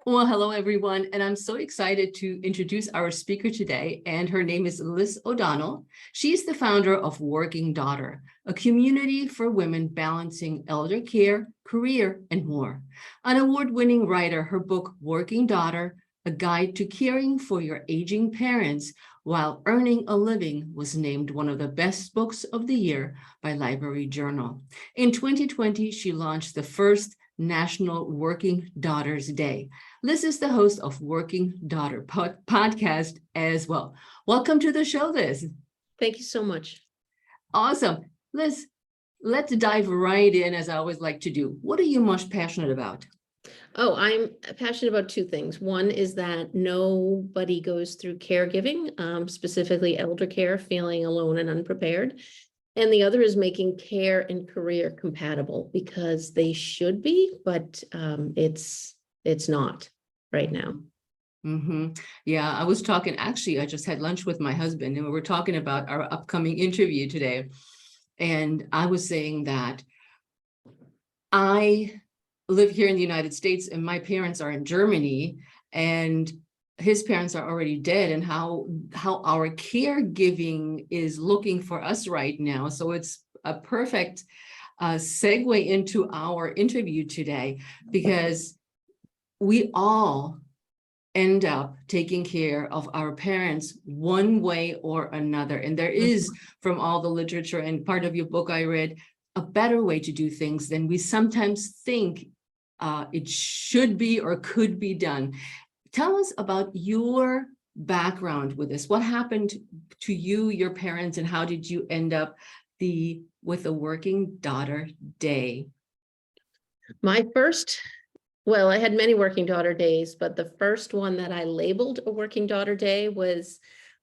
Well, hello, everyone, and I'm so excited to introduce our speaker today, and her name is Liz O'Donnell. She's the founder of Working Daughter, a community for women balancing elder care, career, and more. An award-winning writer, her book, Working Daughter, A Guide to Caring for Your Aging Parents While Earning a Living, was named one of the best books of the year by Library Journal. In 2020, she launched the first National Working Daughters Day. Liz is the host of Working Daughter podcast as well. Welcome to the show, Liz. Thank you so much. Awesome. Liz, let's dive right in, as I always like to do. What are you most passionate about? Oh, I'm passionate about two things. One is that nobody goes through caregiving, specifically elder care, feeling alone and unprepared. And the other is making care and career compatible, because they should be, but it's not right now. Yeah, I was talking, actually, I just had lunch with my husband and we were talking about our upcoming interview today. And I was saying that I live here in the United States and my parents are in Germany and his parents are already dead, and how our caregiving is looking for us right now. So it's a perfect segue into our interview today, because we all end up taking care of our parents one way or another. And there is, from all the literature and part of your book I read, a better way to do things than we sometimes think it should be or could be done. Tell us about your background with this. What happened to you, your parents, and how did you end up with a Working Daughter Day? Well, I had many working daughter days, but the first one that I labeled a working daughter day was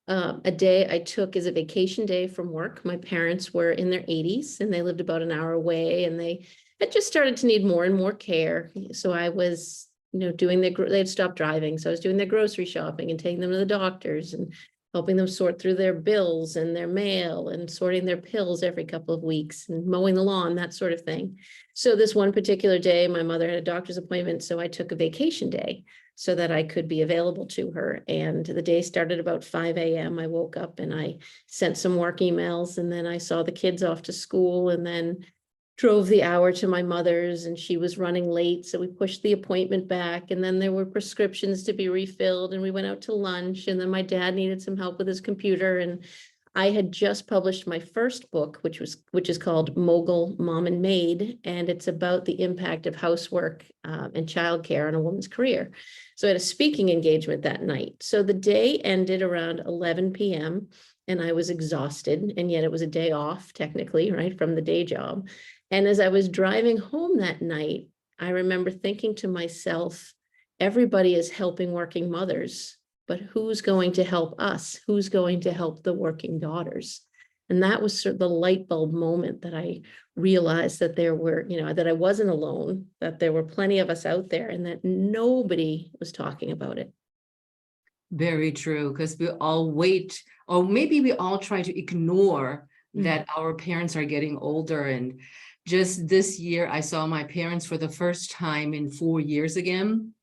a day I took as a vacation day from work. My parents were in their 80s and they lived about an hour away, and they had just started to need more and more care. So I was, they'd stopped driving. So I was doing their grocery shopping and taking them to the doctors and helping them sort through their bills and their mail and sorting their pills every couple of weeks and mowing the lawn, that sort of thing. So this one particular day, my mother had a doctor's appointment, so I took a vacation day so that I could be available to her. And the day started about 5 a.m. I woke up and I sent some work emails, and then I saw the kids off to school, and then drove the hour to my mother's, and she was running late. So we pushed the appointment back, and then there were prescriptions to be refilled, and we went out to lunch, and then my dad needed some help with his computer. And I had just published my first book, which is called Mogul Mom and Maid, and it's about the impact of housework and childcare on a woman's career. So I had a speaking engagement that night. So the day ended around 11 p.m. and I was exhausted, and yet it was a day off technically, right, from the day job. And as I was driving home that night, I remember thinking to myself, everybody is helping working mothers, but who's going to help us? Who's going to help the working daughters? And that was sort of the light bulb moment that I realized that there were, that I wasn't alone, that there were plenty of us out there, and that nobody was talking about it. Very true, because we all wait, or maybe we all try to ignore that our parents are getting older. And just this year, I saw my parents for the first time in 4 years again.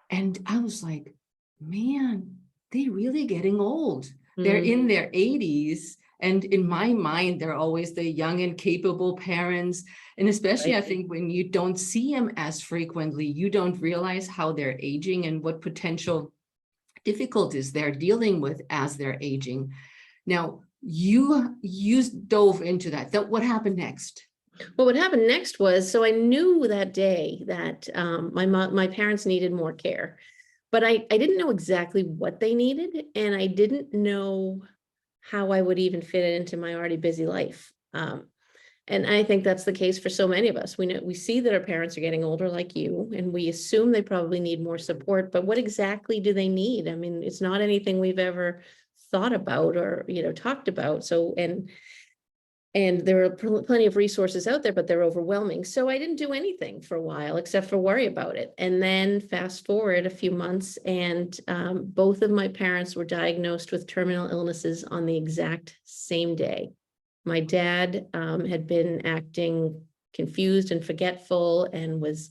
And I was like, man, they're really getting old. They're in their 80s. And in my mind, they're always the young and capable parents. And especially, right, I think when you don't see them as frequently, you don't realize how they're aging and what potential difficulties they're dealing with as they're aging. Now, you dove into that. What happened next? Well, what happened next was, so I knew that day that my parents needed more care, but I didn't know exactly what they needed, and I didn't know how I would even fit it into my already busy life. And I think that's the case for so many of us. We see that our parents are getting older like you, and we assume they probably need more support, but what exactly do they need? I mean, it's not anything we've ever thought about or, talked about. So, and there are plenty of resources out there, but they're overwhelming. So I didn't do anything for a while except for worry about it. And then fast forward a few months, and both of my parents were diagnosed with terminal illnesses on the exact same day. My dad had been acting confused and forgetful and was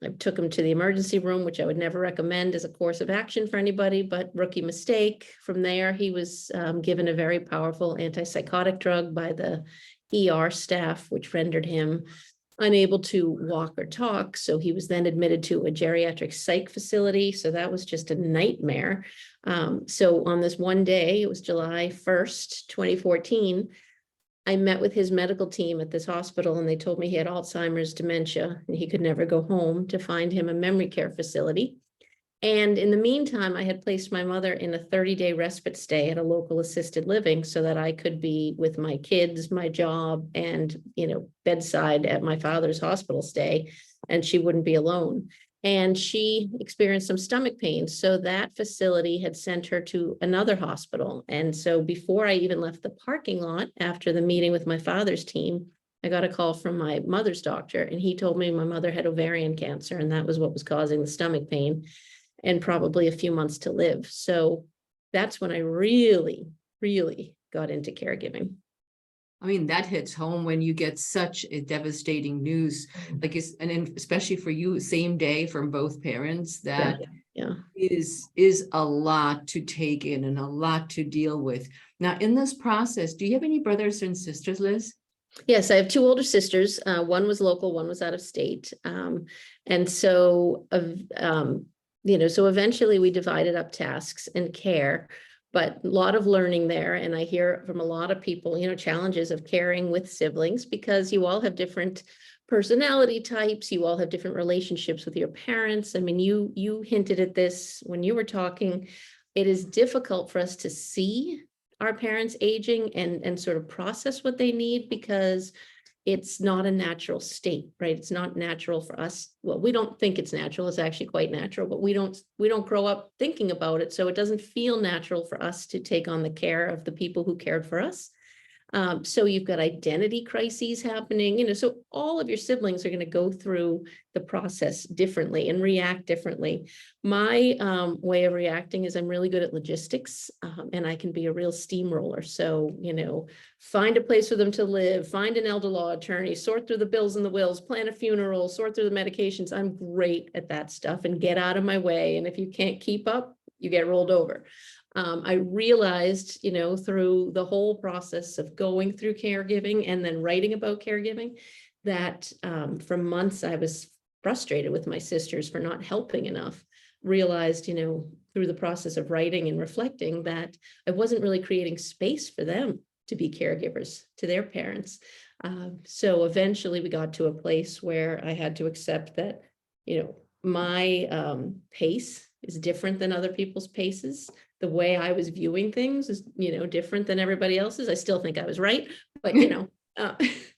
I took him to the emergency room, which I would never recommend as a course of action for anybody, but rookie mistake. From there, he was given a very powerful antipsychotic drug by the ER staff, which rendered him unable to walk or talk. So he was then admitted to a geriatric psych facility. So that was just a nightmare. So on this one day, it was July 1st, 2014, I met with his medical team at this hospital, and they told me he had Alzheimer's, dementia, and he could never go home, to find him a memory care facility. And in the meantime, I had placed my mother in a 30-day respite stay at a local assisted living so that I could be with my kids, my job, and, bedside at my father's hospital stay, and she wouldn't be alone. And she experienced some stomach pain. So that facility had sent her to another hospital. And so before I even left the parking lot after the meeting with my father's team, I got a call from my mother's doctor, and he told me my mother had ovarian cancer, and that was what was causing the stomach pain, and probably a few months to live. So that's when I really, really got into caregiving. I mean, that hits home when you get such a devastating news, like especially for you, same day from both parents, that is a lot to take in and a lot to deal with. Now, in this process, do you have any brothers and sisters, Liz? Yes, I have two older sisters. One was local, one was out of state. And so, so eventually we divided up tasks and care, but a lot of learning there. And I hear from a lot of people, challenges of caring with siblings, because you all have different personality types. You all have different relationships with your parents. I mean, you hinted at this when you were talking. It is difficult for us to see our parents aging and sort of process what they need, because it's not a natural state, right? It's not natural for us. Well, we don't think it's natural. It's actually quite natural, but we don't grow up thinking about it. So it doesn't feel natural for us to take on the care of the people who cared for us. So you've got identity crises happening, so all of your siblings are going to go through the process differently and react differently. My way of reacting is I'm really good at logistics, and I can be a real steamroller. So, find a place for them to live, find an elder law attorney, sort through the bills and the wills, plan a funeral, sort through the medications. I'm great at that stuff, and get out of my way. And if you can't keep up, you get rolled over. I realized, through the whole process of going through caregiving and then writing about caregiving, that for months I was frustrated with my sisters for not helping enough. Realized, through the process of writing and reflecting, that I wasn't really creating space for them to be caregivers to their parents. So eventually we got to a place where I had to accept that, my pace is different than other people's paces. The way I was viewing things is, different than everybody else's. I still think I was right, but,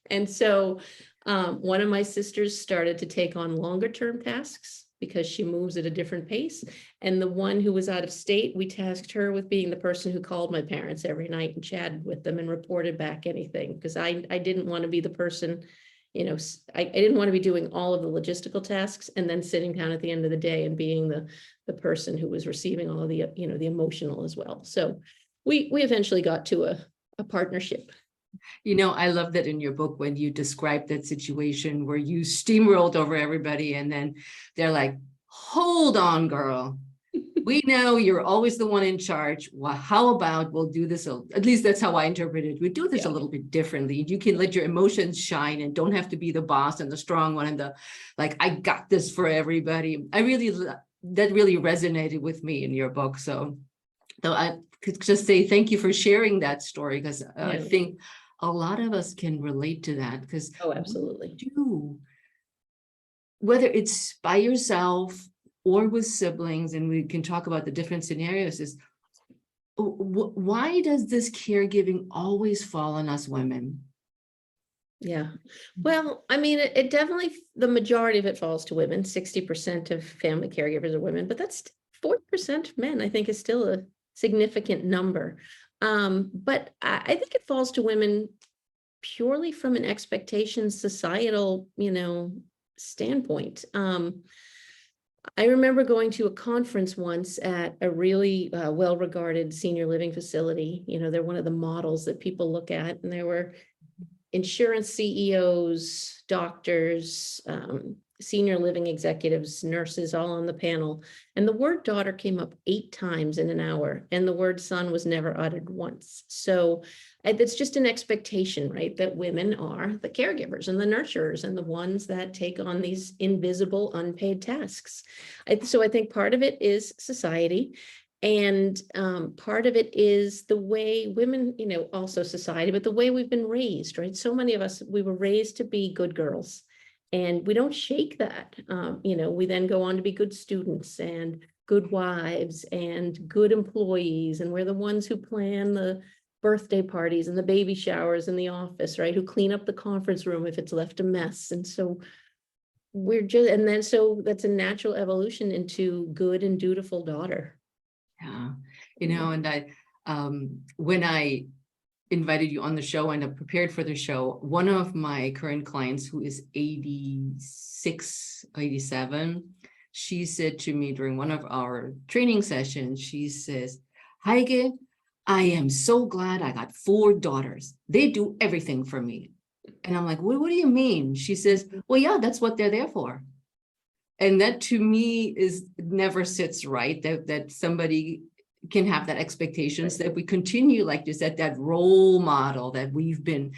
and so one of my sisters started to take on longer term tasks because she moves at a different pace. And the one who was out of state, we tasked her with being the person who called my parents every night and chatted with them and reported back anything, because I didn't want to be the person, I didn't want to be doing all of the logistical tasks and then sitting down at the end of the day and being the person who was receiving all of the, the emotional as well. So we eventually got to a partnership. I love that in your book, when you describe that situation where you steamrolled over everybody and then they're like, hold on, girl. We know you're always the one in charge. Well, how about we'll do this? At least that's how I interpret it. We do this a little bit differently. You can let your emotions shine and don't have to be the boss and the strong one and I got this for everybody. That really resonated with me in your book. So I could just say thank you for sharing that story, because I think a lot of us can relate to that, because absolutely. Whether it's by yourself or with siblings, and we can talk about the different scenarios, is why does this caregiving always fall on us women? Yeah, well, I mean, it definitely, the majority of it falls to women. 60% of family caregivers are women, but that's 40% men, I think, is still a significant number. But I think it falls to women purely from an expectation, societal, standpoint. I remember going to a conference once at a really well-regarded senior living facility. They're one of the models that people look at, and there were insurance CEOs, doctors, senior living executives, nurses, all on the panel. And the word daughter came up 8 times in an hour, and the word son was never uttered once. So it's just an expectation, right? That women are the caregivers and the nurturers and the ones that take on these invisible, unpaid tasks. So I think part of it is society. And part of it is the way women, also society, but the way we've been raised, right? So many of us, we were raised to be good girls, and we don't shake that. We then go on to be good students and good wives and good employees. And we're the ones who plan the birthday parties and the baby showers in the office, right? Who clean up the conference room if it's left a mess. And so so that's a natural evolution into good and dutiful daughter. Yeah, and when I invited you on the show and I prepared for the show, one of my current clients, who is 86, 87, she said to me during one of our training sessions, she says, Heike, I am so glad I got 4 daughters. They do everything for me. And I'm like, what do you mean? She says, well, yeah, that's what they're there for. And that to me never sits right, that somebody can have that expectations, that we continue like this, that role model that we've been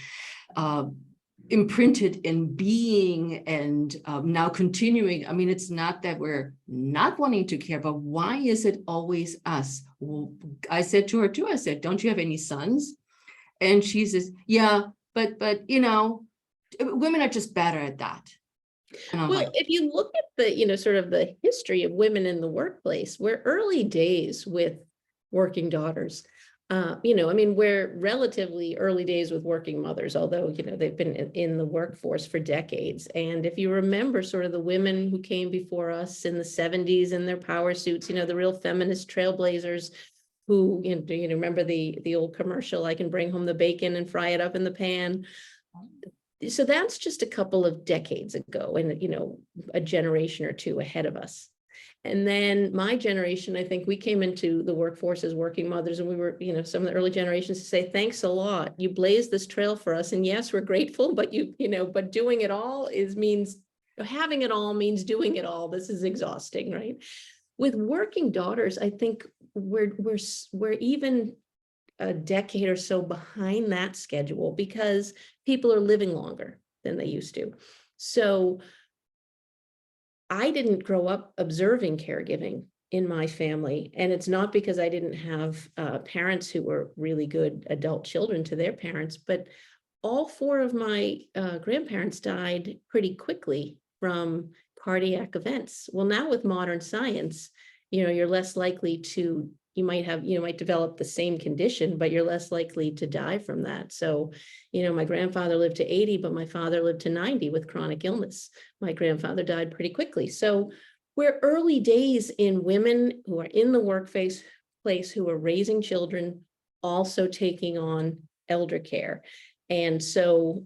imprinted in being, and now continuing. I mean, it's not that we're not wanting to care, but why is it always us? Well, I said to her too, I said, don't you have any sons? And she says, yeah, but women are just better at that. Well, if you look at the, sort of the history of women in the workplace, we're early days with working daughters. We're relatively early days with working mothers, although, they've been in the workforce for decades. And if you remember sort of the women who came before us in the 70s in their power suits, the real feminist trailblazers who, remember the old commercial, I can bring home the bacon and fry it up in the pan. So that's just a couple of decades ago, and, a generation or two ahead of us. And then my generation, I think we came into the workforce as working mothers, and we were, some of the early generations to say, thanks a lot. You blazed this trail for us. And yes, we're grateful, but but doing it all having it all means doing it all. This is exhausting, right? With working daughters, I think we're even a decade or so behind that schedule, because people are living longer than they used to. So I didn't grow up observing caregiving in my family. And it's not because I didn't have parents who were really good adult children to their parents, but all 4 of my grandparents died pretty quickly from cardiac events. Well, now with modern science, you're less likely to, you might develop the same condition, but you're less likely to die from that. So, my grandfather lived to 80, but my father lived to 90 with chronic illness. My grandfather died pretty quickly. So we're early days in women who are in the workplace, who are raising children, also taking on elder care. And so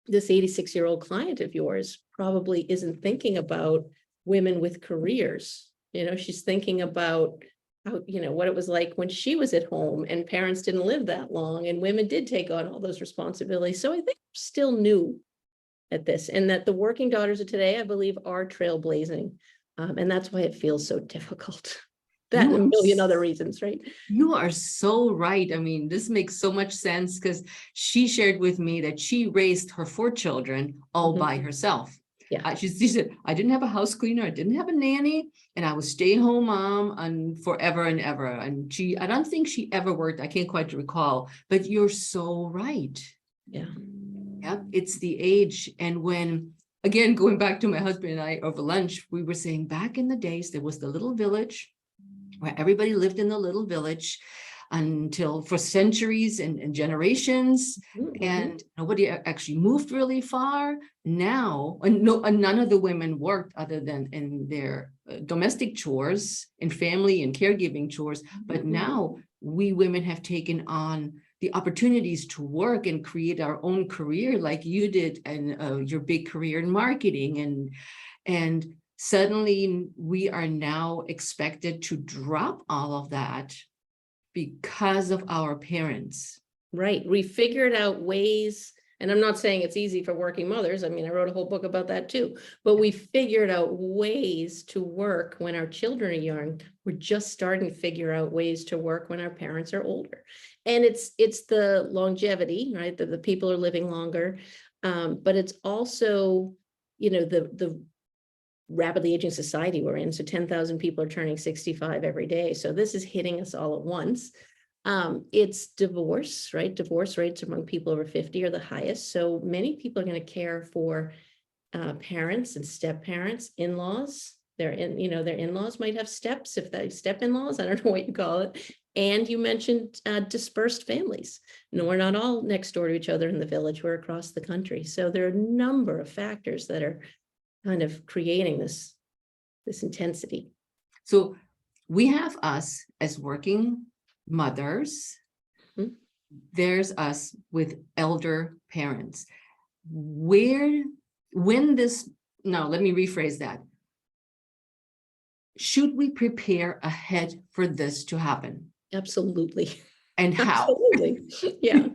this 86-year-old client of yours probably isn't thinking about women with careers. She's thinking about how, what it was like when she was at home and parents didn't live that long and women did take on all those responsibilities. So I think we're still new at this, and that the working daughters of today, I believe, are trailblazing. And that's why it feels so difficult. That and a million other reasons, right? You are so right. I mean, this makes so much sense, because she shared with me that she raised her 4 children all by herself. Yeah. She said, I didn't have a house cleaner, I didn't have a nanny, and I was stay-home mom and forever and ever. And I don't think she ever worked. I can't quite recall, but you're so right. Yeah. Yep, it's the age. And when, again, going back to my husband and I over lunch, we were saying back in the days, there was the little village where everybody lived in the little village until for centuries and generations, and nobody actually moved really far. Now, and none of the women worked other than in their domestic chores and family and caregiving chores. But now we women have taken on the opportunities to work and create our own career, like you did, and your big career in marketing, and suddenly we are now expected to drop all of that because of our parents. Right. We figured out ways And I'm not saying it's easy for working mothers. I mean, I wrote a whole book about that too, but we figured out ways to work when our children are young. We're just starting to figure out ways to work when our parents are older. And it's the longevity, right? That the people are living longer. But it's also, the rapidly aging society we're in. So 10,000 people are turning 65 every day. So this is hitting us all at once. It's divorce, right? Divorce rates among people over 50 are the highest. So many people are going to care for parents and step parents, in-laws. Their in-laws might have steps, if they step-in-laws, I don't know what you call it. And you mentioned dispersed families. No, we're not all next door to each other in the village, we're across the country. So there are a number of factors that are kind of creating this intensity. So we have us as working mothers. Mhm. There's us with elder parents. Let me rephrase that. Should we prepare ahead for this to happen? Absolutely. And how? Absolutely. Yeah.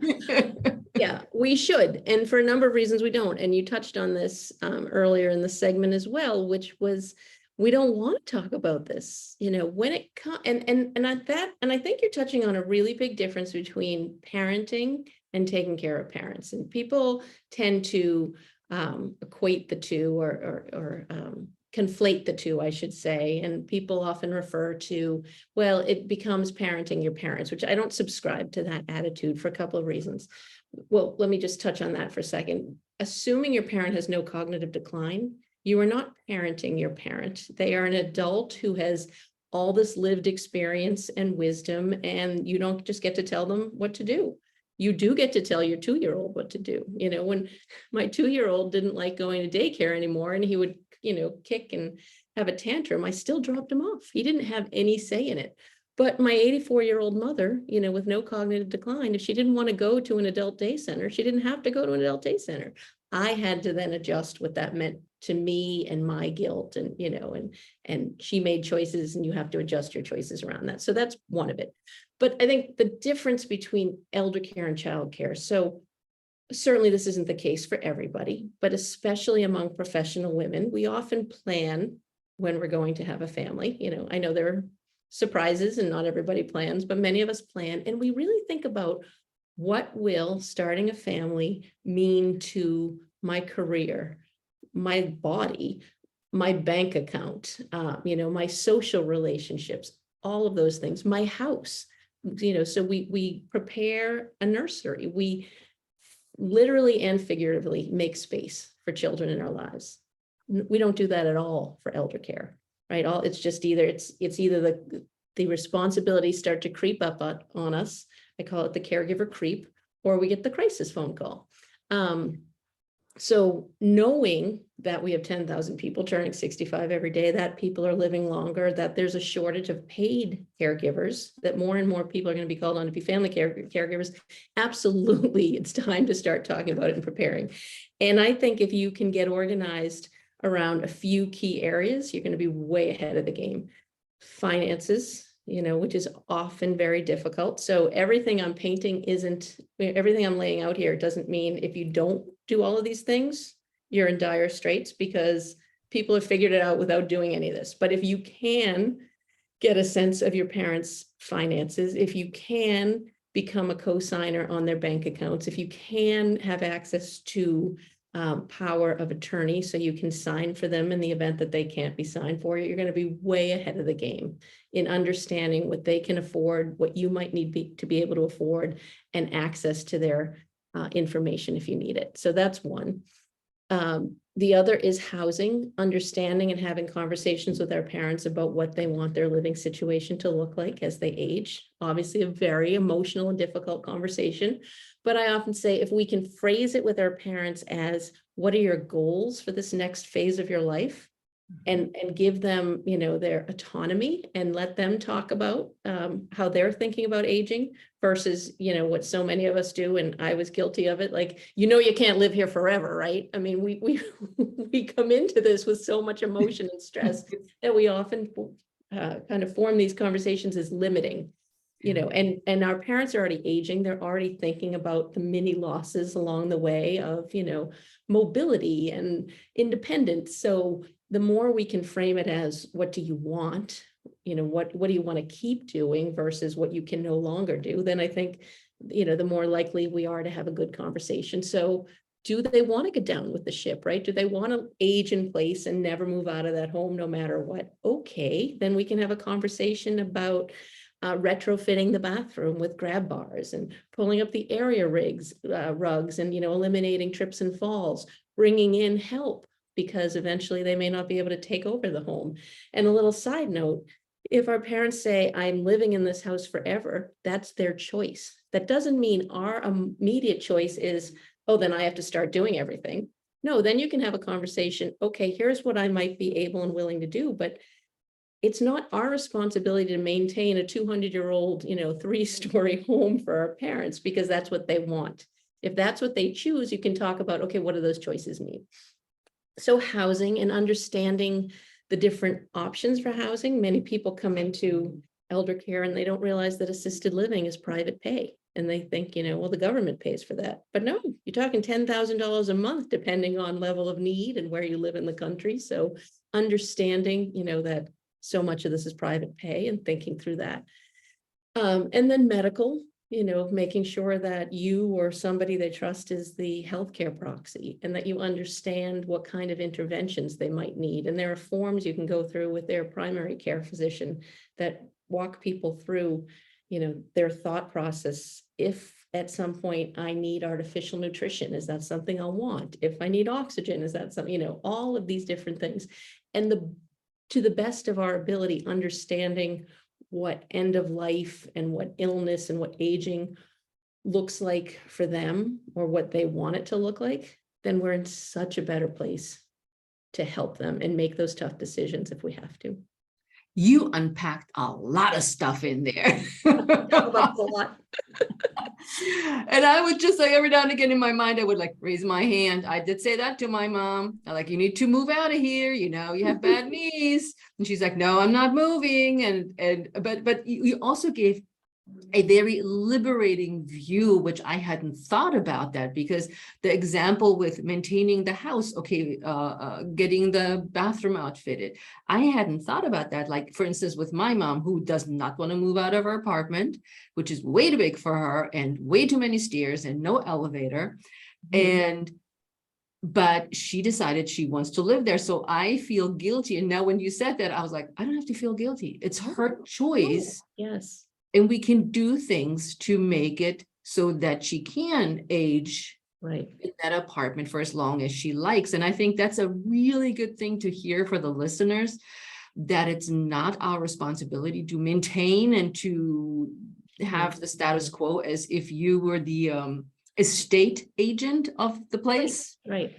Yeah, we should. And for a number of reasons we don't. And you touched on this earlier in the segment as well, which was we don't want to talk about this, when it comes and I think you're touching on a really big difference between parenting and taking care of parents. And people tend to equate the two or conflate the two, I should say. And people often refer to, well, it becomes parenting your parents, which I don't subscribe to that attitude for a couple of reasons. Well, let me just touch on that for a second. Assuming your parent has no cognitive decline, you are not parenting your parent. They are an adult who has all this lived experience and wisdom, and you don't just get to tell them what to do. You do get to tell your 2-year-old what to do. When my 2-year-old didn't like going to daycare anymore and he would, kick and have a tantrum, I still dropped him off. He didn't have any say in it. But my 84-year-old mother, with no cognitive decline, if she didn't want to go to an adult day center, she didn't have to go to an adult day center. I had to then adjust what that meant to me and my guilt, and and she made choices, and you have to adjust your choices around that. So that's one of it. But I think the difference between elder care and child care. So certainly this isn't the case for everybody, but especially among professional women, we often plan when we're going to have a family. I know there are surprises and not everybody plans, but many of us plan, and we really think about what will starting a family mean to my career, my body, my bank account, my social relationships, all of those things, my house, so we prepare a nursery. We literally and figuratively make space for children in our lives. We don't do that at all for elder care, right? It's just either the responsibilities start to creep up on us. I call it the caregiver creep, or we get the crisis phone call. So knowing that we have 10,000 people turning 65 every day, that people are living longer, that there's a shortage of paid caregivers, that more and more people are going to be called on to be family caregivers, absolutely, it's time to start talking about it and preparing. And I think if you can get organized around a few key areas, you're going to be way ahead of the game. Finances, which is often very difficult. So everything I'm painting everything I'm laying out here doesn't mean if you don't do all of these things, you're in dire straits, because people have figured it out without doing any of this. But if you can get a sense of your parents' finances, if you can become a co-signer on their bank accounts, if you can have access to power of attorney, so you can sign for them in the event that they can't be signed for you, you're going to be way ahead of the game in understanding what they can afford, what you might need to be able to afford, and access to their information if you need it. So that's one. The other is housing, understanding and having conversations with our parents about what they want their living situation to look like as they age. Obviously, a very emotional and difficult conversation. But I often say, if we can phrase it with our parents as, what are your goals for this next phase of your life? And give them, their autonomy, and let them talk about how they're thinking about aging versus, what so many of us do. And I was guilty of it. Like, you can't live here forever, right? I mean, we come into this with so much emotion and stress that we often kind of form these conversations as limiting. and our parents are already aging. They're already thinking about the many losses along the way of, mobility and independence. So the more we can frame it as, what do you want? What do you want to keep doing versus what you can no longer do? Then I think, the more likely we are to have a good conversation. So do they want to get down with the ship, right? Do they want to age in place and never move out of that home no matter what? Okay, then we can have a conversation about retrofitting the bathroom with grab bars and pulling up the area rugs and, eliminating trips and falls, bringing in help because eventually they may not be able to take over the home. And a little side note, if our parents say, I'm living in this house forever, that's their choice. That doesn't mean our immediate choice is, oh, then I have to start doing everything. No, then you can have a conversation. Okay, here's what I might be able and willing to do, but it's not our responsibility to maintain a 200-year-old, 3-story home for our parents because that's what they want. If that's what they choose, you can talk about, okay, what do those choices mean? So housing and understanding the different options for housing. Many people come into elder care and they don't realize that assisted living is private pay. And they think, well, the government pays for that. But no, you're talking $10,000 a month, depending on level of need and where you live in the country. So understanding, that so much of this is private pay and thinking through that. And then medical, making sure that you or somebody they trust is the healthcare proxy and that you understand what kind of interventions they might need. And there are forms you can go through with their primary care physician that walk people through, their thought process. If at some point I need artificial nutrition, is that something I'll want? If I need oxygen, is that something, all of these different things. And to the best of our ability, understanding what end of life and what illness and what aging looks like for them or what they want it to look like, then we're in such a better place to help them and make those tough decisions if we have to. You unpacked a lot of stuff in there. That's a lot. And I would just every now and again in my mind, I would raise my hand. I did say that to my mom. You need to move out of here. You have bad knees. And she's like, no, I'm not moving. But you also gave a very liberating view, which I hadn't thought about that, because the example with maintaining the house, okay, getting the bathroom outfitted, I hadn't thought about that. For instance, with my mom, who does not want to move out of her apartment, which is way too big for her and way too many stairs and no elevator. But she decided she wants to live there. So I feel guilty. And now when you said that, I was like, I don't have to feel guilty. It's her choice. Yes. And we can do things to make it so that she can age right in that apartment for as long as she likes. And I think that's a really good thing to hear for the listeners, that it's not our responsibility to maintain and to have the status quo as if you were the estate agent of the place. Right.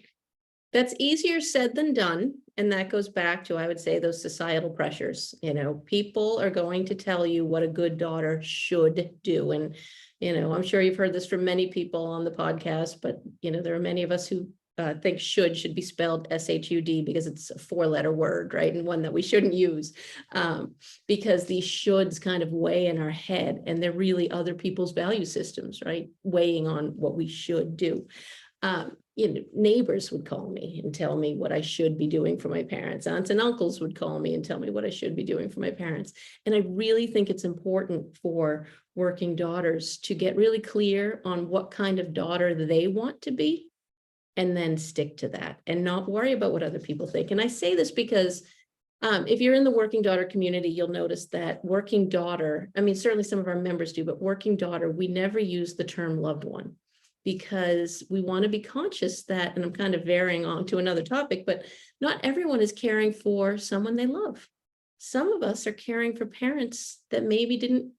That's easier said than done. And that goes back to, I would say, those societal pressures. People are going to tell you what a good daughter should do. And, I'm sure you've heard this from many people on the podcast, but, there are many of us who think should be spelled S-H-U-D because it's a 4-letter word, right? And one that we shouldn't use because these shoulds kind of weigh in our head, and they're really other people's value systems, right? Weighing on what we should do. Neighbors would call me and tell me what I should be doing for my parents. Aunts and uncles would call me and tell me what I should be doing for my parents. And I really think it's important for working daughters to get really clear on what kind of daughter they want to be, and then stick to that and not worry about what other people think. And I say this because if you're in the working daughter community, you'll notice that working daughter, certainly some of our members do, but working daughter, we never use the term loved one, because we want to be conscious that, and I'm kind of varying on to another topic, but not everyone is caring for someone they love. Some of us are caring for parents that maybe didn't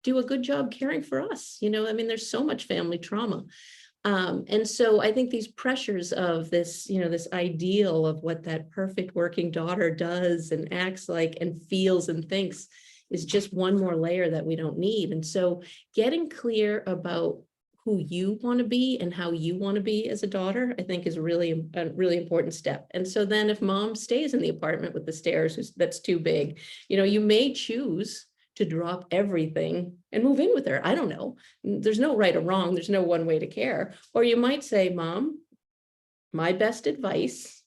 do a good job caring for us. There's so much family trauma. And so I think these pressures of this, this ideal of what that perfect working daughter does and acts like and feels and thinks is just one more layer that we don't need. And so getting clear about who you want to be and how you want to be as a daughter, I think is a really important step. And so then if mom stays in the apartment with the stairs, that's too big, you may choose to drop everything and move in with her. I don't know. There's no right or wrong. There's no one way to care. Or you might say, Mom, my best advice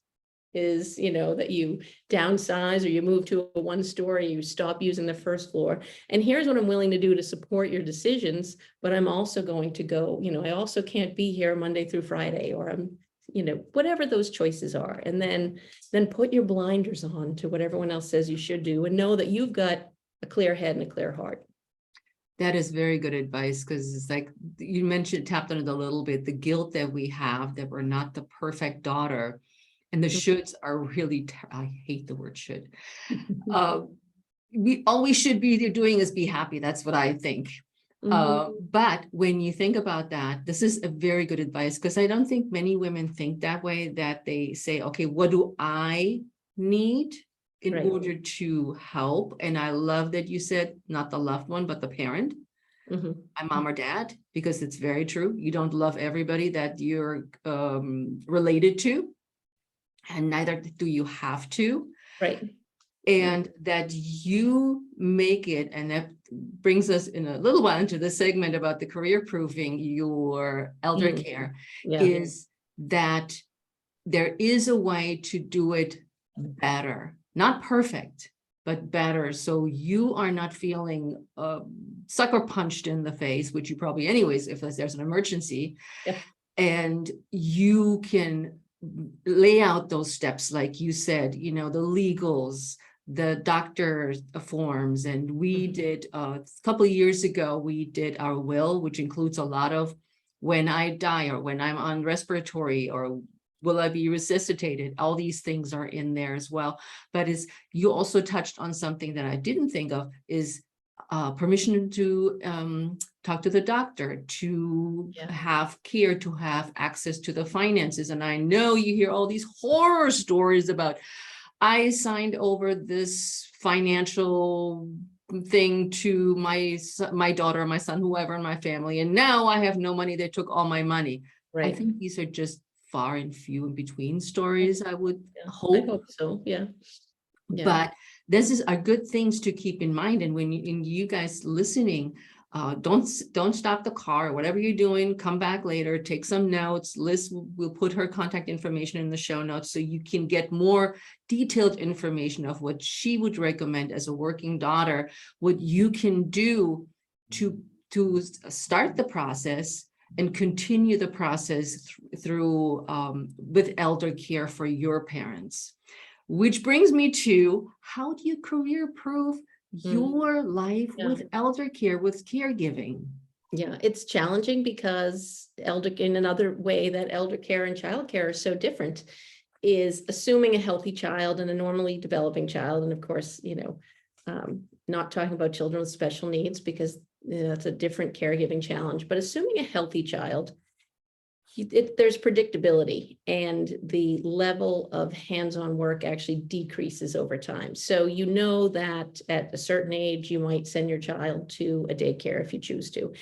is, that you downsize or you move to a one-story, you stop using the first floor. And here's what I'm willing to do to support your decisions, but I'm also going to go, I also can't be here Monday through Friday, or I'm, whatever those choices are. And then put your blinders on to what everyone else says you should do, and know that you've got a clear head and a clear heart. That is very good advice, because it's like you mentioned, tapped on it a little bit, the guilt that we have that we're not the perfect daughter. And the shoulds are really, I hate the word should. All we should be doing is be happy. That's what I think. But when you think about that, this is a very good advice, because I don't think many women think that way, that they say, okay, what do I need in order to help? And I love that you said not the loved one, but the parent, my mom or dad, because it's very true. You don't love everybody that you're related to. And neither do you have to. Right. And that you make it, and that brings us in a little while into the segment about the career proofing your elder care, is that there is a way to do it better, not perfect, but better. So you are not feeling sucker punched in the face, which you probably anyways, if there's an emergency, and you can lay out those steps, like you said, the legals, the doctor forms. And we did a couple of years ago, we did our will, which includes a lot of when I die, or when I'm on respiratory, or will I be resuscitated? All these things are in there as well. But as you also touched on something that I didn't think of, is permission to talk to the doctor, to have care, to have access to the finances. And I know you hear all these horror stories about, I signed over this financial thing to my daughter, my son, whoever in my family, and now I have no money. They took all my money. I think these are just far and few in between stories, I would hope. I hope so. But this are good things to keep in mind. And when you guys listening, don't stop the car or whatever you're doing, come back later, take some notes. Liz will put her contact information in the show notes, so you can get more detailed information of what she would recommend as a working daughter, what you can do to start the process and continue the process through with elder care for your parents. Which brings me to, how do you career proof your life with elder care, with caregiving? Yeah, it's challenging, because in another way that elder care and child care are so different is assuming a healthy child and a normally developing child. And of course, not talking about children with special needs, because that's a different caregiving challenge, but assuming a healthy child, there's predictability, and the level of hands-on work actually decreases over time. So that at a certain age, you might send your child to a daycare if you choose to,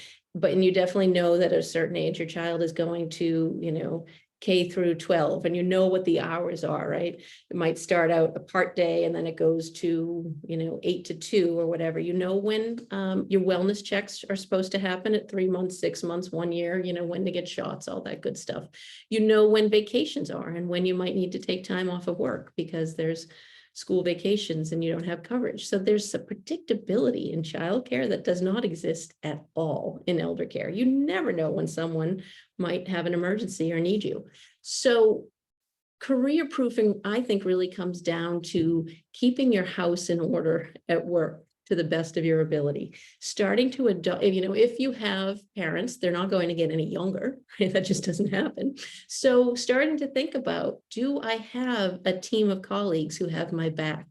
and you definitely know that at a certain age, your child is going to, K through 12, and what the hours are, right? It might start out a part day, and then it goes to, 8 to 2 or whatever. When your wellness checks are supposed to happen at 3 months, 6 months, 1 year, when to get shots, all that good stuff. When vacations are, and when you might need to take time off of work because there's school vacations and you don't have coverage. So there's a predictability in childcare that does not exist at all in elder care. You never know when someone might have an emergency or need you. So career proofing, I think, really comes down to keeping your house in order at work to the best of your ability. Starting to adopt, if you have parents, they're not going to get any younger. That just doesn't happen. So starting to think about, do I have a team of colleagues who have my back?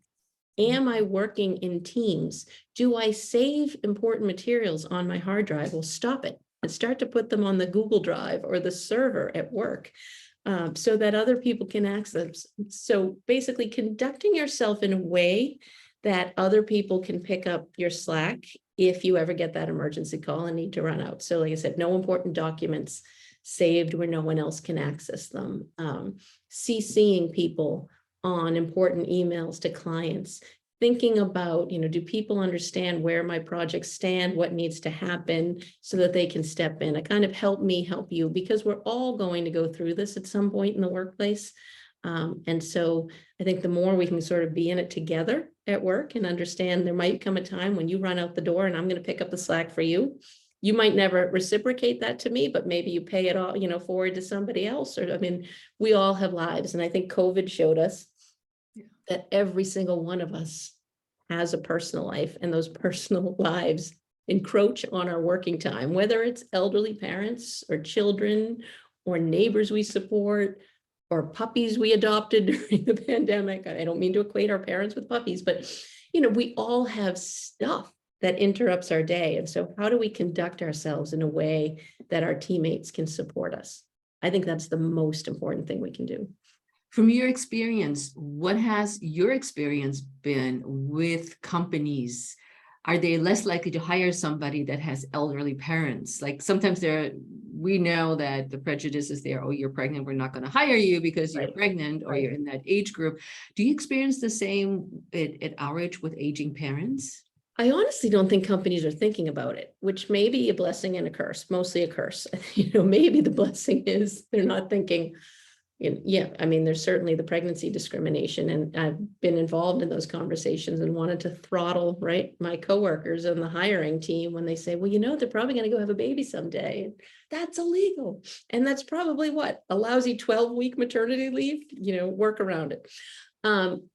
Am I working in teams? Do I save important materials on my hard drive? Well, stop it and start to put them on the Google Drive or the server at work, so that other people can access. So basically conducting yourself in a way that other people can pick up your slack if you ever get that emergency call and need to run out. So like I said, no important documents saved where no one else can access them. CCing people on important emails to clients, thinking about, do people understand where my projects stand, what needs to happen so that they can step in? It kind of help me help you, because we're all going to go through this at some point in the workplace. And so I think the more we can sort of be in it together at work and understand there might come a time when you run out the door and I'm going to pick up the slack for you. You might never reciprocate that to me, but maybe you pay it all, forward to somebody else. Or, I mean, we all have lives. And I think COVID showed us that every single one of us has a personal life, and those personal lives encroach on our working time, whether it's elderly parents or children or neighbors we support or puppies we adopted during the pandemic. I don't mean to equate our parents with puppies, but we all have stuff that interrupts our day. And so how do we conduct ourselves in a way that our teammates can support us? I think that's the most important thing we can do. From your experience, what has your experience been with companies? Are they less likely to hire somebody that has elderly parents? Like sometimes we know that the prejudice is there. Oh, you're pregnant, we're not going to hire you because you're pregnant, or you're in that age group. Do you experience the same at our age with aging parents? I honestly don't think companies are thinking about it, which may be a blessing and a curse, mostly a curse. Maybe the blessing is they're not thinking. Yeah, I mean, there's certainly the pregnancy discrimination, and I've been involved in those conversations and wanted to throttle, my coworkers on the hiring team when they say, well, they're probably going to go have a baby someday. That's illegal. And that's probably what a lousy 12-week maternity leave, work around it.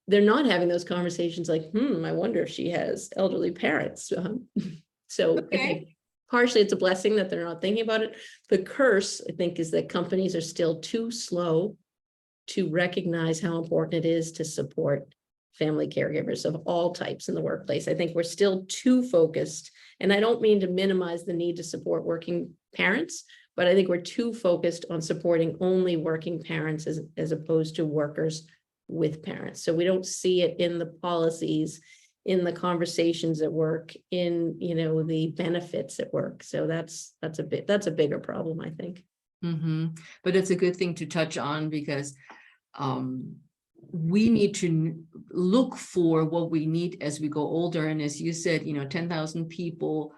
They're not having those conversations like, I wonder if she has elderly parents. So I think partially it's a blessing that they're not thinking about it. The curse, I think, is that companies are still too slow to recognize how important it is to support family caregivers of all types in the workplace. I think we're still too focused, and I don't mean to minimize the need to support working parents, but I think we're too focused on supporting only working parents as opposed to workers with parents. So we don't see it in the policies, in the conversations at work, in the benefits at work. So that's a bigger problem, I think. But it's a good thing to touch on, because we need to look for what we need as we go older. And as you said, 10,000 people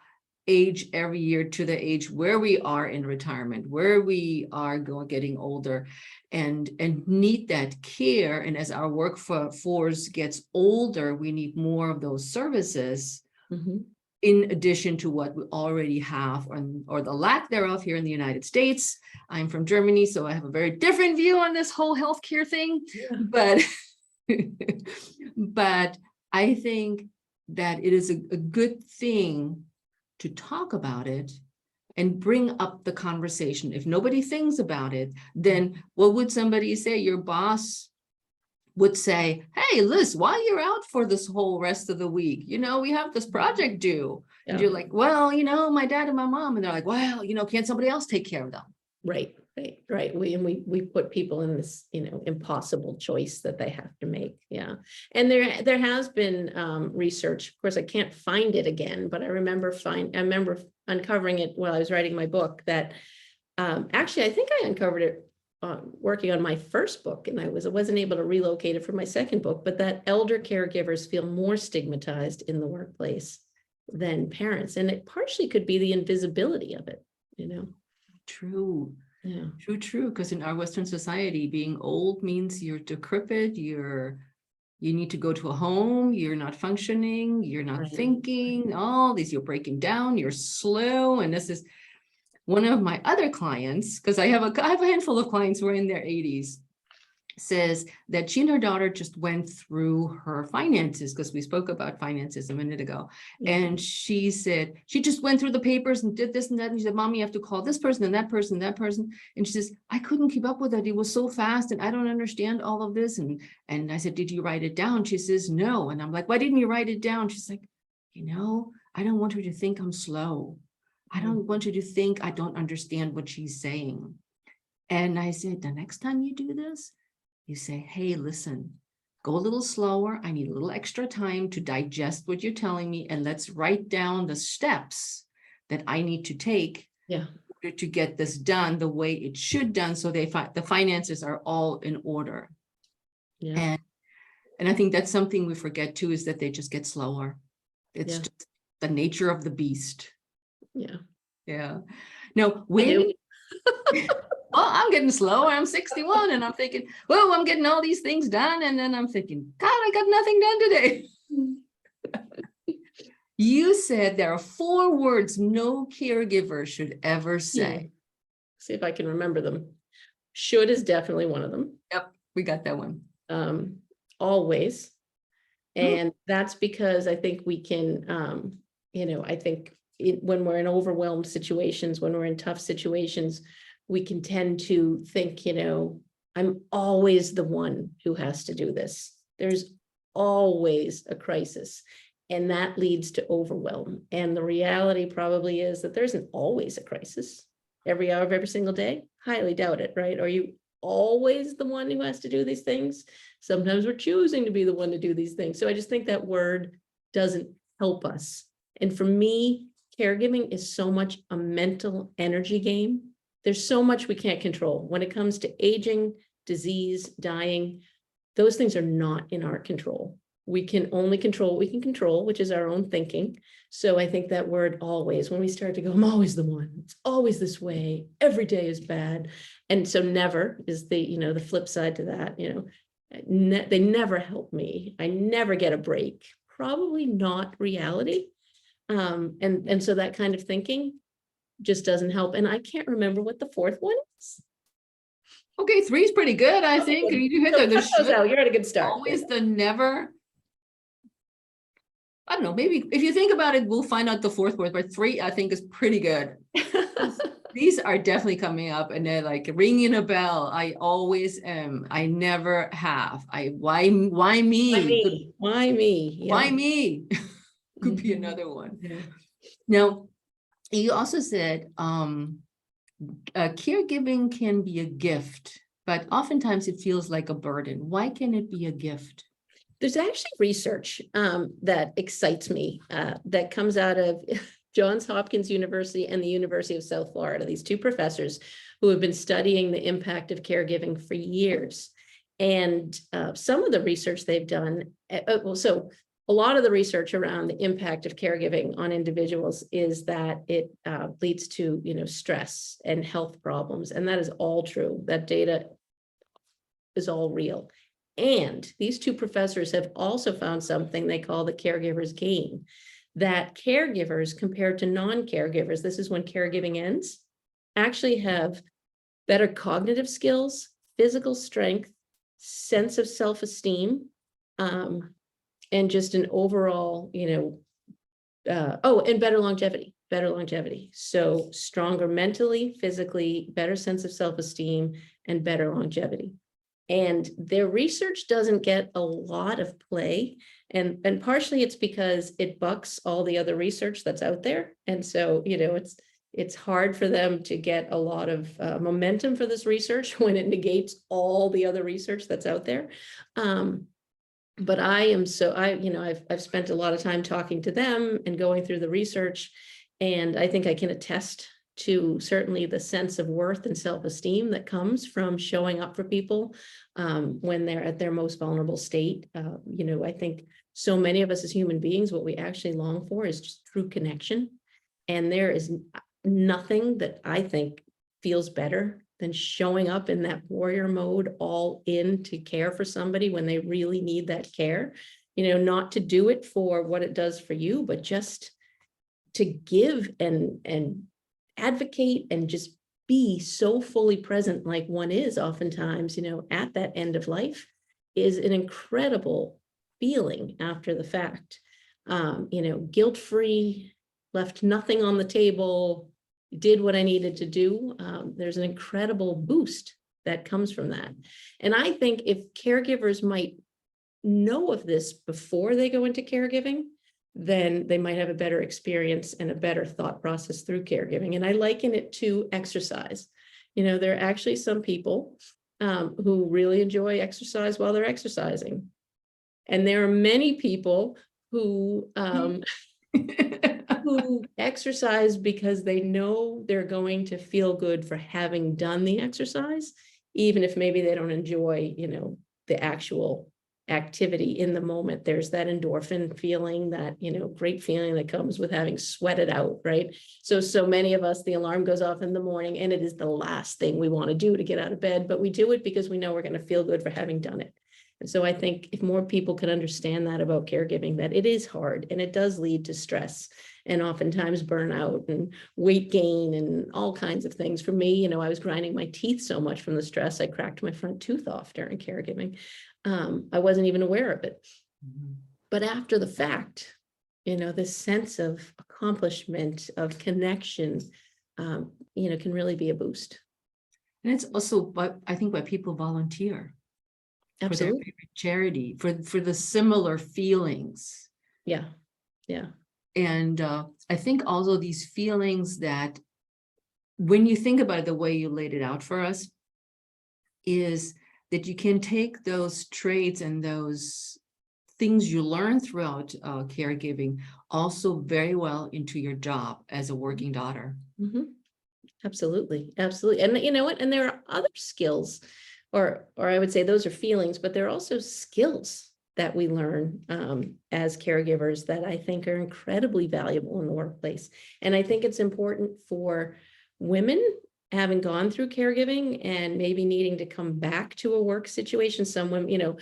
age every year to the age where we are in retirement, where we are getting older, and need that care. And as our workforce gets older, we need more of those services in addition to what we already have, or the lack thereof here in the United States. I'm from Germany, so I have a very different view on this whole healthcare thing. But but I think that it is a good thing to talk about it and bring up the conversation. If nobody thinks about it, then what would somebody say? Your boss would say, hey, Liz, while you're out for this whole rest of the week, we have this project due. And you're like, well, my dad and my mom. And they're like, well, can't somebody else take care of them? Right. We put people in this, impossible choice that they have to make. Yeah. And there has been research. Of course, I can't find it again, but I remember uncovering it while I was writing my book, that actually, I think I uncovered it working on my first book, and I wasn't able to relocate it for my second book, but that elder caregivers feel more stigmatized in the workplace than parents. And it partially could be the invisibility of it, True. Yeah. True. Because in our Western society, being old means you're decrepit, you need to go to a home, you're not functioning, you're not thinking, all these, you're breaking down, you're slow. And this is one of my other clients, because I have a handful of clients who are in their 80s, says that she and her daughter just went through her finances, because we spoke about finances a minute ago. And she said she just went through the papers and did this and that. And she said, Mom, you have to call this person and that person and that person. And she says, I couldn't keep up with it. It was so fast and I don't understand all of this. And I said, did you write it down? She says, no. And I'm like, why didn't you write it down? She's like, I don't want her to think I'm slow. I don't want you to think I don't understand what she's saying. And I said, the next time you do this, you say, hey, listen, go a little slower. I need a little extra time to digest what you're telling me. And let's write down the steps that I need to take to get this done the way it should done. So the finances are all in order. And And I think that's something we forget too, is that they just get slower. It's Yeah. just the nature of the beast. Yeah. Yeah. Now, I do. well, I'm getting slow. I'm 61 and I'm thinking, well, I'm getting all these things done. And then I'm thinking, God, I got nothing done today. You said there are 4 words no caregiver should ever say. See if I can remember them. Should is definitely one of them. Yep, we got that one. Always. Mm. And that's because I think we can, I think when we're in overwhelmed situations, when we're in tough situations, we can tend to think, I'm always the one who has to do this. There's always a crisis. And that leads to overwhelm. And the reality probably is that there isn't always a crisis every hour of every single day. Highly doubt it, right? Are you always the one who has to do these things? Sometimes we're choosing to be the one to do these things. So I just think that word doesn't help us. And for me, caregiving is so much a mental energy game. There's so much we can't control when it comes to aging, disease, dying. Those things are not in our control. We can only control what we can control, which is our own thinking. So I think that word always, when we start to go, I'm always the one, it's always this way, every day is bad. And so never is the flip side to that, they never help me. I never get a break. Probably not reality. And so that kind of thinking just doesn't help. And I can't remember what the 4th one is. Okay, 3 is pretty good, I think. You hit the should, you're at a good start. always, the never. I don't know, maybe if you think about it, we'll find out the 4th word, but 3, I think, is pretty good. These are definitely coming up and they're like ringing a bell. I always am. I never have. Why me? Why me? Why me? Could be another one. Yeah. Now, you also said caregiving can be a gift, but oftentimes it feels like a burden. Why can it be a gift? There's actually research that excites me that comes out of Johns Hopkins University and the University of South Florida, these 2 professors who have been studying the impact of caregiving for years. And some of the research they've done, so a lot of the research around the impact of caregiving on individuals is that it leads to, stress and health problems. And that is all true. That data is all real. And these 2 professors have also found something they call the caregiver's gain, that caregivers compared to non-caregivers, this is when caregiving ends, actually have better cognitive skills, physical strength, sense of self-esteem, and just an overall, and better longevity. So stronger mentally, physically, better sense of self-esteem, and better longevity. And their research doesn't get a lot of play. And partially it's because it bucks all the other research that's out there. And so, it's hard for them to get a lot of momentum for this research when it negates all the other research that's out there. But I've spent a lot of time talking to them and going through the research. And I think I can attest to certainly the sense of worth and self-esteem that comes from showing up for people when they're at their most vulnerable state. I think so many of us as human beings, what we actually long for is just true connection. And there is nothing that I think feels better than showing up in that warrior mode, all in to care for somebody when they really need that care, not to do it for what it does for you, but just to give and advocate and just be so fully present like one is oftentimes, at that end of life is an incredible feeling after the fact. Guilt-free, left nothing on the table, did what I needed to do. There's an incredible boost that comes from that. And I think if caregivers might know of this before they go into caregiving, then they might have a better experience and a better thought process through caregiving. And I liken it to exercise. There are actually some people who really enjoy exercise while they're exercising. And there are many people who who exercise because they know they're going to feel good for having done the exercise, even if maybe they don't enjoy, the actual activity in the moment. There's that endorphin feeling, that, great feeling that comes with having sweated out, right? So many of us, the alarm goes off in the morning and it is the last thing we want to do to get out of bed, but we do it because we know we're going to feel good for having done it. And so I think if more people could understand that about caregiving, that it is hard and it does lead to stress and oftentimes burnout and weight gain and all kinds of things. For me, I was grinding my teeth so much from the stress, I cracked my front tooth off during caregiving. I wasn't even aware of it. Mhm. But after the fact, this sense of accomplishment, of connection, can really be a boost. And it's also, but I think why people volunteer for their Absolutely. favorite charity, for the similar feelings. Yeah. Yeah. And I think also these feelings that, when you think about it, the way you laid it out for us, is that you can take those traits and those things you learn throughout caregiving also very well into your job as a working daughter. Mhm. Absolutely. Absolutely. And you know what? And there are other skills, or I would say those are feelings, but there are also skills that we learn as caregivers that I think are incredibly valuable in the workplace. And I think it's important for women having gone through caregiving and maybe needing to come back to a work situation. Some women,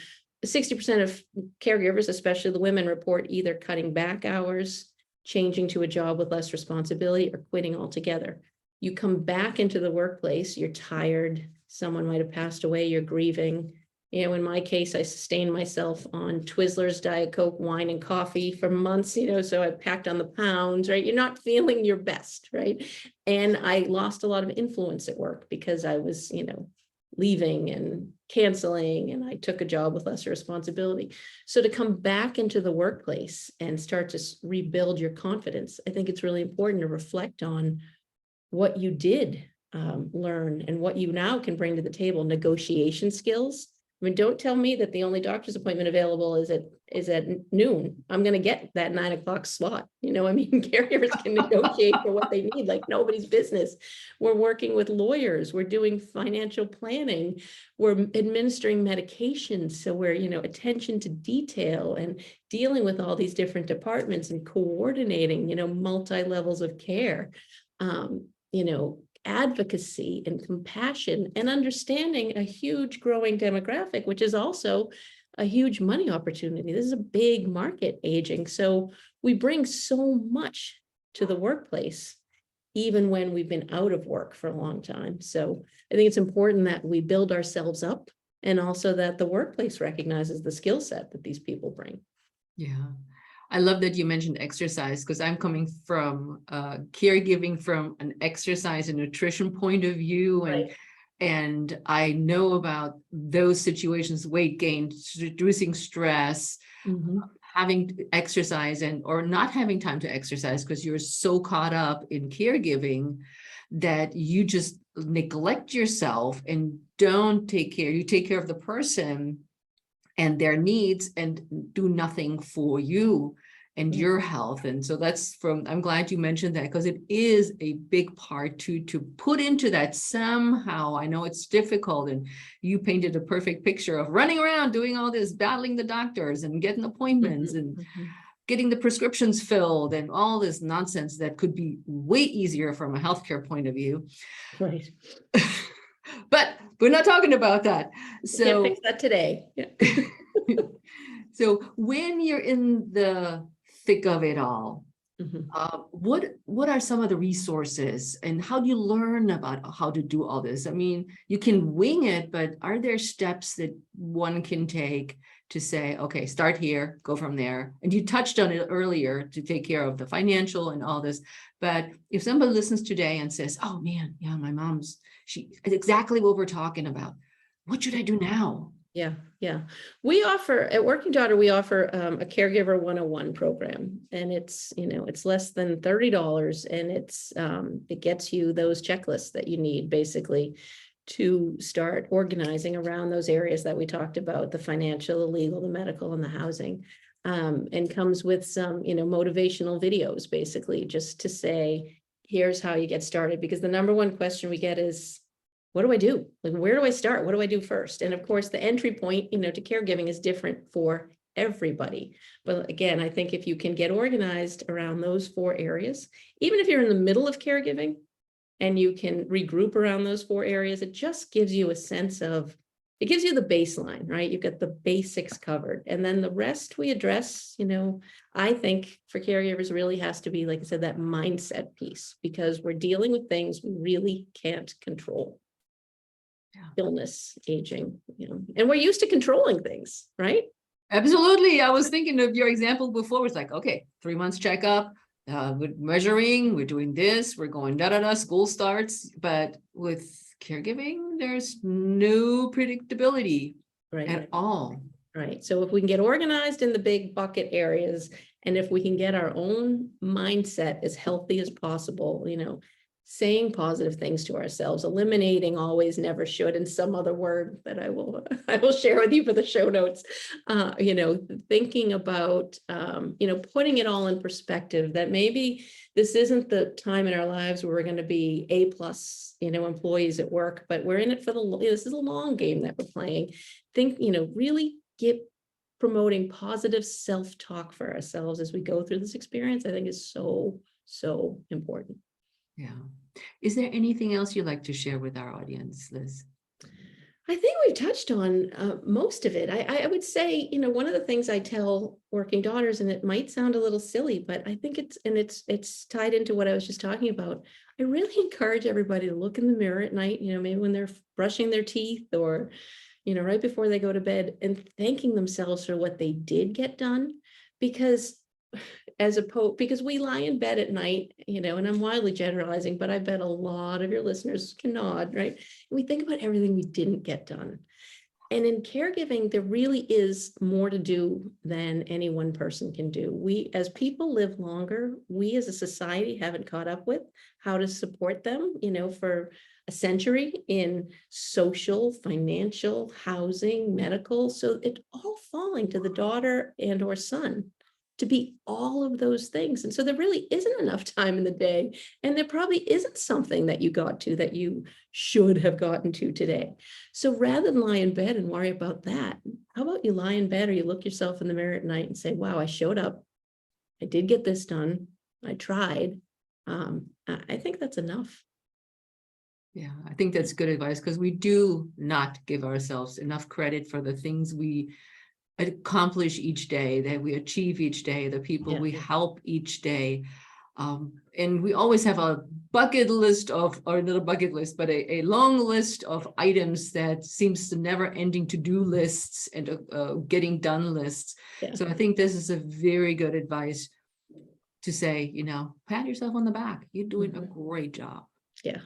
60% of caregivers, especially the women, report either cutting back hours, changing to a job with less responsibility, or quitting altogether. You come back into the workplace, you're tired, someone might have passed away, you're grieving. In my case, I sustained myself on Twizzlers, Diet Coke, wine, and coffee for months, so I packed on the pounds, right? You're not feeling your best, right? And I lost a lot of influence at work because I was, leaving and canceling, and I took a job with lesser responsibility. So to come back into the workplace and start to rebuild your confidence, I think it's really important to reflect on what you did learn and what you now can bring to the table. Negotiation skills. I mean, don't tell me that the only doctor's appointment available is at noon. I'm going to get that 9 o'clock slot. Caregivers can negotiate for what they need like nobody's business. We're working with lawyers. We're doing financial planning. We're administering medications. So we're, attention to detail and dealing with all these different departments and coordinating, multi-levels of care. Advocacy and compassion and understanding a huge growing demographic, which is also a huge money opportunity. This is a big market aging. So we bring so much to the workplace, even when we've been out of work for a long time. So I think it's important that we build ourselves up and also that the workplace recognizes the skill set that these people bring. Yeah. I love that you mentioned exercise, because I'm coming from caregiving from an exercise and nutrition point of view. And I know about those situations, weight gain, reducing stress, having to exercise or not having time to exercise because you're so caught up in caregiving that you just neglect yourself and don't take care. You take care of the person and their needs and do nothing for you and your health. And so I'm glad you mentioned that, because it is a big part to put into that somehow. I know it's difficult, and you painted a perfect picture of running around, doing all this, battling the doctors and getting appointments and getting the prescriptions filled and all this nonsense that could be way easier from a healthcare point of view. Right. But we're not talking about that. So can't fix that today. Yeah. So when you're in the thick of it all, what are some of the resources and how do you learn about how to do all this? I mean, you can wing it, but are there steps that one can take to say, okay, start here, go from there? And you touched on it earlier, to take care of the financial and all this. But if somebody listens today and says, oh man, yeah, my mom's, it's exactly what we're talking about. What should I do now? Yeah. We offer at Working Daughter, we offer a Caregiver 101 program, and it's less than $30, and it gets you those checklists that you need basically to start organizing around those areas that we talked about: the financial, the legal, the medical, and the housing. And comes with some motivational videos, basically just to say, here's how you get started. Because the number one question we get is, what do I do? Like, where do I start? What do I do first? And of course, the entry point, to caregiving is different for everybody. But again, I think if you can get organized around those 4 areas, even if you're in the middle of caregiving and you can regroup around those 4 areas, it just gives you a sense of, it gives you the baseline, right? You've got the basics covered. And then the rest we address, I think for caregivers really has to be, like I said, that mindset piece, because we're dealing with things we really can't control. Yeah. Illness, aging, and we're used to controlling things, right? Absolutely. I was thinking of your example before. It's like, okay, 3 months checkup, we're measuring, we're doing this, we're going da-da-da, school starts. But with caregiving, there's no predictability at all. Right. So if we can get organized in the big bucket areas, and if we can get our own mindset as healthy as possible, saying positive things to ourselves, eliminating always, never, should, and some other word that I will share with you for the show notes, thinking about, putting it all in perspective, that maybe this isn't the time in our lives where we're going to be A+, employees at work, but we're in it for this is a long game that we're playing. Really promoting positive self-talk for ourselves as we go through this experience, I think is so, so important. Yeah. Is there anything else you'd like to share with our audience, Liz? I think we've touched on most of it. I would say, one of the things I tell working daughters, and it might sound a little silly, but I think it's tied into what I was just talking about. I really encourage everybody to look in the mirror at night, maybe when they're brushing their teeth, or, right before they go to bed, and thanking themselves for what they did get done. Because because we lie in bed at night, and I'm wildly generalizing, but I bet a lot of your listeners can nod, right? And we think about everything we didn't get done. And in caregiving, there really is more to do than any one person can do. We, as people live longer, we as a society haven't caught up with how to support them, for a century in social, financial, housing, medical. So it's all falling to the daughter and or son to be all of those things. And so there really isn't enough time in the day. And there probably isn't something that you got to that you should have gotten to today. So rather than lie in bed and worry about that, how about you lie in bed, or you look yourself in the mirror at night and say, wow, I showed up. I did get this done. I tried. I think that's enough. Yeah, I think that's good advice, because we do not give ourselves enough credit for the things we accomplish each day, that we achieve each day, the people we help each day. And we always have a bucket list of, or not a bucket list, but a long list of items that seems to never ending to-do lists and getting done lists. Yeah. So I think this is a very good advice to say, pat yourself on the back. You're doing a great job. Yeah.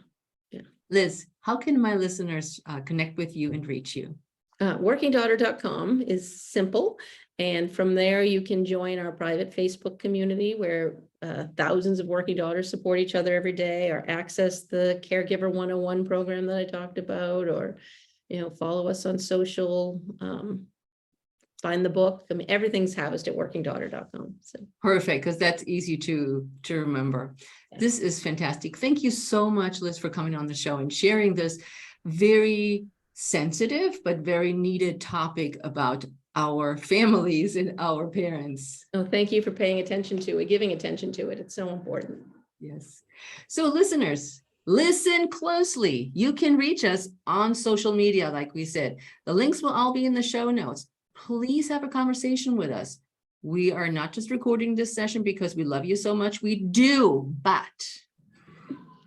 Liz, how can my listeners connect with you and reach you? Workingdaughter.com is simple. And from there, you can join our private Facebook community where thousands of working daughters support each other every day, or access the Caregiver 101 program that I talked about, or, follow us on social, find the book. I mean, everything's housed at workingdaughter.com. So perfect, because that's easy to remember. Yeah. This is fantastic. Thank you so much, Liz, for coming on the show and sharing this very sensitive but very needed topic about our families and our parents. Oh, thank you for paying attention to it, giving attention to it. It's so important. Yes. So listeners, listen closely. You can reach us on social media, like we said. The links will all be in the show notes. Please have a conversation with us. We are not just recording this session because we love you so much. We do, but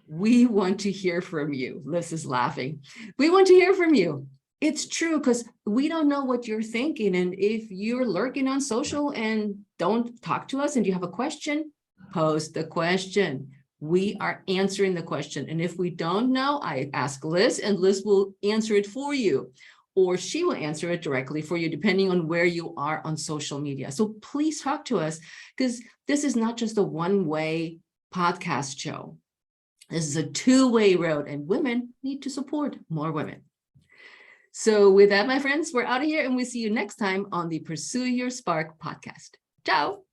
we want to hear from you. Liz is laughing. We want to hear from you. It's true, because we don't know what you're thinking. And if you're lurking on social and don't talk to us and you have a question, post the question. We are answering the question. And if we don't know, I ask Liz, and Liz will answer it for you, or she will answer it directly for you, depending on where you are on social media. So please talk to us, because this is not just a one-way podcast show. This is a two-way road, and women need to support more women. So with that, my friends, we're out of here, and we'll see you next time on the Pursue Your Spark podcast. Ciao.